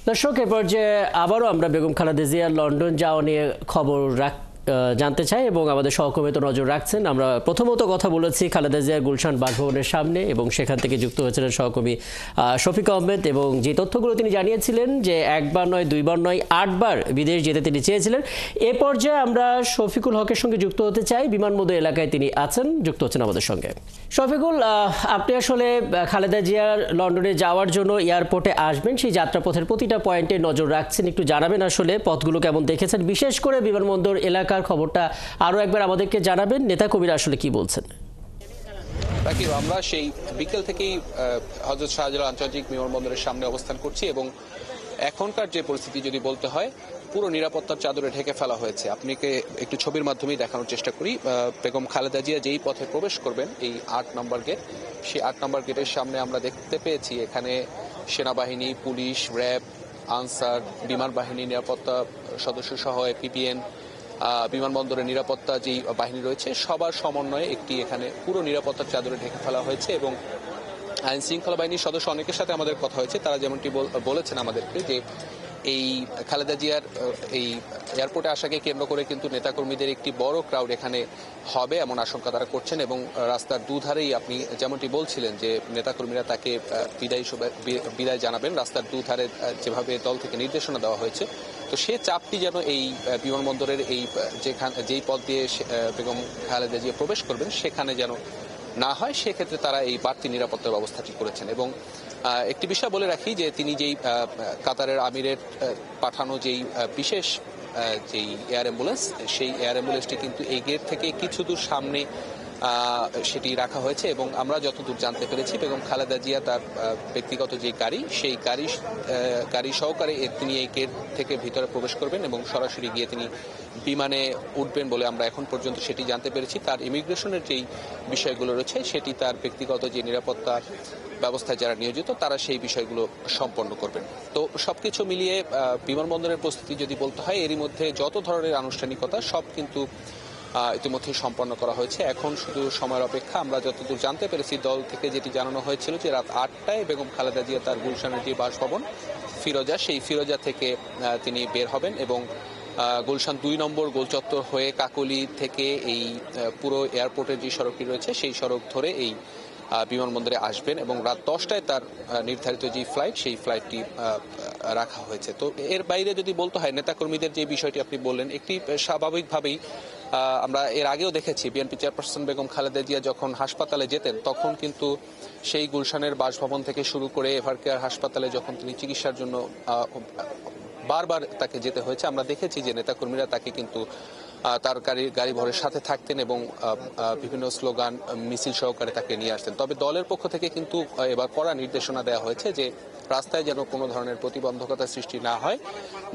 দর্শক, এ পর্যায়ে আবারও আমরা বেগম খালেদা জিয়ার লন্ডন যাওয়া নিয়ে খবর জানতে চাই এবং আমাদের সহকর্মী তো নজর রাখছেন। আমরা প্রথমত কথা বলেছি খালেদা জিয়ার গুলশান বাসভবনের সামনে এবং সেখান থেকে যুক্ত হয়েছিলেন সহকর্মী শফিক আহমেদ, এবং যে তথ্যগুলো তিনি জানিয়েছিলেন যে একবার নয়, দুইবার নয়, 8বার বিদেশ যেতে তিনি চেয়েছিলেন। এ পর্যায়ে আমরা শফিকুল হকের সঙ্গে যুক্ত হতে চাই। বিমানবন্দর এলাকায় তিনি আছেন, যুক্ত হচ্ছেন আমাদের সঙ্গে। শফিকুল, আপনি আসলে খালেদা জিয়ার লন্ডনে যাওয়ার জন্য এয়ারপোর্টে আসবেন, সেই যাত্রাপথের প্রতিটা পয়েন্টে নজর রাখছেন। একটু জানাবেন আসলে পথগুলো কেমন দেখেছেন, বিশেষ করে বিমানবন্দর এলাকার খবরটা আরো একবার আমাদেরকে জানাবেন। নেতাকর্মীরা আসলে কি বলছেন? আমরা সেই বিকেল থেকেই হযরত শাহজালাল আন্তর্জাতিক বিমানবন্দরের সামনে অবস্থান করছি এবং এখনকার যে পরিস্থিতি যদি বলতে হয়, পুরো নিরাপত্তার চাদরে ঢেকে ফেলা হয়েছে। আপনাকে একটু ছবির মাধ্যমেই দেখানোর চেষ্টা করি। বেগম খালেদা জিয়া যেই পথে প্রবেশ করবেন, এই 8 নম্বর গেট, সেই 8 নম্বর গেটের সামনে আমরা দেখতে পেয়েছি এখানে সেনাবাহিনী, পুলিশ, র্যাব, আনসার, বিমান বাহিনী নিরাপত্তা সদস্য সহ পিপিএন, বিমানবন্দরের নিরাপত্তা যেই বাহিনী রয়েছে সবার সমন্বয়ে একটি এখানে পুরো নিরাপত্তার চাদরে ঢেকে ফেলা হয়েছে। এবং আইন শৃঙ্খলা বাহিনীর সদস্য অনেকের সাথে আমাদের কথা হয়েছে, তারা যেমনটি বলেছেন আমাদেরকে যে এই খালেদা জিয়ার এই এয়ারপোর্টে আসাকে কেন্দ্র করে কিন্তু নেতাকর্মীদের একটি বড় ক্রাউড এখানে হবে এমন আশঙ্কা তারা করছেন। এবং রাস্তার দুধারেই আপনি যেমনটি বলছিলেন যে নেতাকর্মীরা তাকে বিদায় জানাবেন, রাস্তার দুধারে যেভাবে দল থেকে নির্দেশনা দেওয়া হয়েছে, তো সে চাপটি যেন এই বিমানবন্দরের যেই পথ দিয়ে বেগম খালেদা জিয়া প্রবেশ করবেন সেখানে যেন না হয়, সেক্ষেত্রে তারা এই বাড়তি নিরাপত্তার ব্যবস্থাটি করেছেন। এবং একটি বিষয় বলে রাখি যে তিনি যেই কাতারের আমিরের পাঠানো যেই বিশেষ যেই এয়ার অ্যাম্বুলেন্স, সেই এয়ার অ্যাম্বুলেন্সটি কিন্তু এই গেট থেকে কিছু দূর সামনে সেটি রাখা হয়েছে। এবং আমরা যতদূর জানতে পেরেছি বেগম খালেদা জিয়া তার ব্যক্তিগত যে গাড়ি, সেই গাড়ি সহকারে তিনি এই গেট থেকে ভিতরে প্রবেশ করবেন এবং সরাসরি গিয়ে তিনি বিমানে উঠবেন বলে আমরা এখন পর্যন্ত সেটি জানতে পেরেছি। তার ইমিগ্রেশনের যেই বিষয়গুলো রয়েছে সেটি তার ব্যক্তিগত যে নিরাপত্তা ব্যবস্থায় যারা নিয়োজিত তারা সেই বিষয়গুলো সম্পন্ন করবেন। তো সবকিছু মিলিয়ে বিমানবন্দরের প্রস্তুতি যদি বলতে হয়, এরই মধ্যে যত ধরনের আনুষ্ঠানিকতা সব কিন্তু ইতিমধ্যে সম্পন্ন করা হয়েছে। এখন শুধু সময়ের অপেক্ষা। আমরা যতদূর জানতে পেরেছি দল থেকে যেটি জানানো হয়েছিল যে রাত 8টায় বেগম খালেদা জিয়া তার গুলশানের যে বাসভবন ফিরোজা, সেই ফিরোজা থেকে তিনি বের হবেন এবং গুলশান 2 নম্বর গোলচত্বর হয়ে কাকলী থেকে এই পুরো এয়ারপোর্টের যে সড়কটি রয়েছে সেই সড়ক ধরে এই বিমানবন্দরে আসবেন এবং রাত 10টায় তার নির্ধারিত যে ফ্লাইট, সেই ফ্লাইটটি রাখা হয়েছে। তো এর বাইরে যদি বলতে হয় নেতাকর্মীদের যে বিষয়টি আপনি বললেন, একটি স্বাভাবিকভাবেই আমরা এর আগেও দেখেছি বিএনপি চেয়ারপারসন বেগম খালেদা জিয়া যখন হাসপাতালে যেতেন তখন কিন্তু সেই গুলশানের বাসভবন থেকে শুরু করে এভারকেয়ার হাসপাতালে যখন তিনি চিকিৎসার জন্য বারবার তাকে যেতে হয়েছে, আমরা দেখেছি যে নেতাকর্মীরা তাকে কিন্তু তার গাড়ি ভরের সাথে থাকতেন এবং বিভিন্ন স্লোগান মিছিল সহকারে তাকে নিয়ে আসতেন। তবে দলের পক্ষ থেকে কিন্তু এবার কড়া নির্দেশনা দেওয়া হয়েছে যে রাস্তায় যেন কোনো ধরনের প্রতিবন্ধকতা সৃষ্টি না হয়।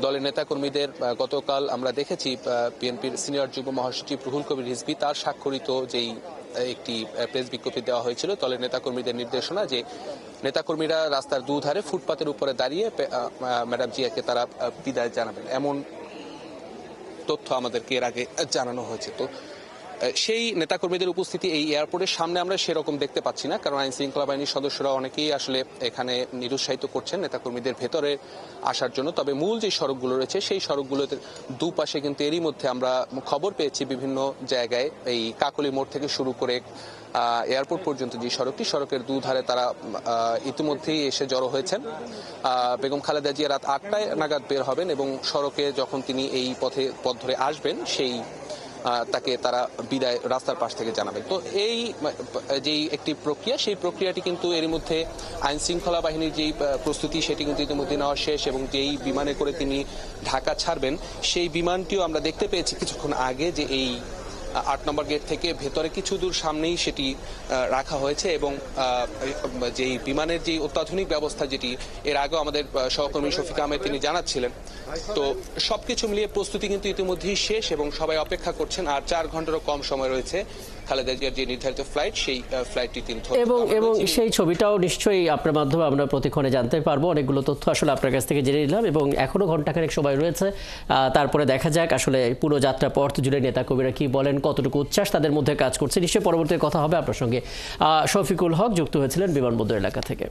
দলের নেতাকর্মীদের গতকাল আমরা দেখেছি বিএনপির সিনিয়র যুগ্ম মহাসচিব রুহুল কবির রিজভী তার স্বাক্ষরিত যেই একটি প্রেস বিজ্ঞপ্তি দেওয়া হয়েছিল দলের নেতাকর্মীদের নির্দেশনা যে নেতাকর্মীরা রাস্তার দুধারে ফুটপাতের উপরে দাঁড়িয়ে ম্যাডাম জিয়াকে তারা বিদায় জানাবেন, এমন তথ্য আমাদেরকে এর আগে জানানো হয়েছে। তো সেই নেতাকর্মীদের উপস্থিতি এই এয়ারপোর্টের সামনে আমরা সেরকম দেখতে পাচ্ছি না, কারণ আইন শৃঙ্খলা বাহিনীর সদস্যরা অনেকেই আসলে এখানে নিরুৎসাহিত করছেন নেতাকর্মীদের ভেতরে আসার জন্য। তবে মূল যে সড়কগুলো রয়েছে সেই সড়কগুলোতে দুপাশে কিন্তু এরই মধ্যে আমরা খবর পেয়েছি বিভিন্ন জায়গায় এই কাকলী মোড় থেকে শুরু করে এয়ারপোর্ট পর্যন্ত যে সড়কটি, সড়কের দুধারে তারা ইতিমধ্যেই এসে জড়ো হয়েছেন। বেগম খালেদা জিয়া রাত 8টায় নাগাদ বের হবেন এবং সড়কে যখন তিনি এই পথ ধরে আসবেন সেই তাকে তারা বিদায় রাস্তার পাশ থেকে জানাবেন। তো এই যেই একটি প্রক্রিয়া, সেই প্রক্রিয়াটি কিন্তু এর মধ্যে আইন শৃঙ্খলা বাহিনীর যেই প্রস্তুতি সেটি কিন্তু ইতিমধ্যে নেওয়া শেষ এবং যেই বিমানে করে তিনি ঢাকা ছাড়বেন সেই বিমানটিও আমরা দেখতে পেয়েছি কিছুক্ষণ আগে যে এই 8 নম্বর গেট থেকে ভেতরে কিছু দূর সামনেই সেটি রাখা হয়েছে এবং যেই বিমানের যে অত্যাধুনিক ব্যবস্থা যেটি এর আগেও আমাদের সহকর্মী শফিক আহমেদ তিনি জানাচ্ছিলেন, তো সবকিছু মিলিয়ে প্রস্তুতি কিন্তু ইতিমধ্যেই শেষ এবং সবাই অপেক্ষা করছেন। আর 4 ঘন্টারও কম সময় রয়েছে খালেদা জিয়ার যে নির্ধারিত ফ্লাইট, সেই ফ্লাইটটি তিনি এবং সেই ছবিটাও নিশ্চয়ই আপনার মাধ্যমে আমরা প্রতিক্ষণে জানতে পারবো। অনেকগুলো তথ্য আসলে আপনার কাছ থেকে জেনে নিলাম এবং এখনো ঘন্টাখানেক সময় রয়েছে, তারপরে দেখা যাক আসলে পুরো যাত্রা পথ জুড়ে নেতাকর্মীরা কি বলেন, কতটুকু উচ্ছ্বাস তাদের মধ্যে কাজ করছে। নিশ্চয়ই পরবর্তী কথা হবে আপনার সঙ্গে। শফিকুল হক যুক্ত হয়েছিলেন বিমানবন্দর এলাকা থেকে।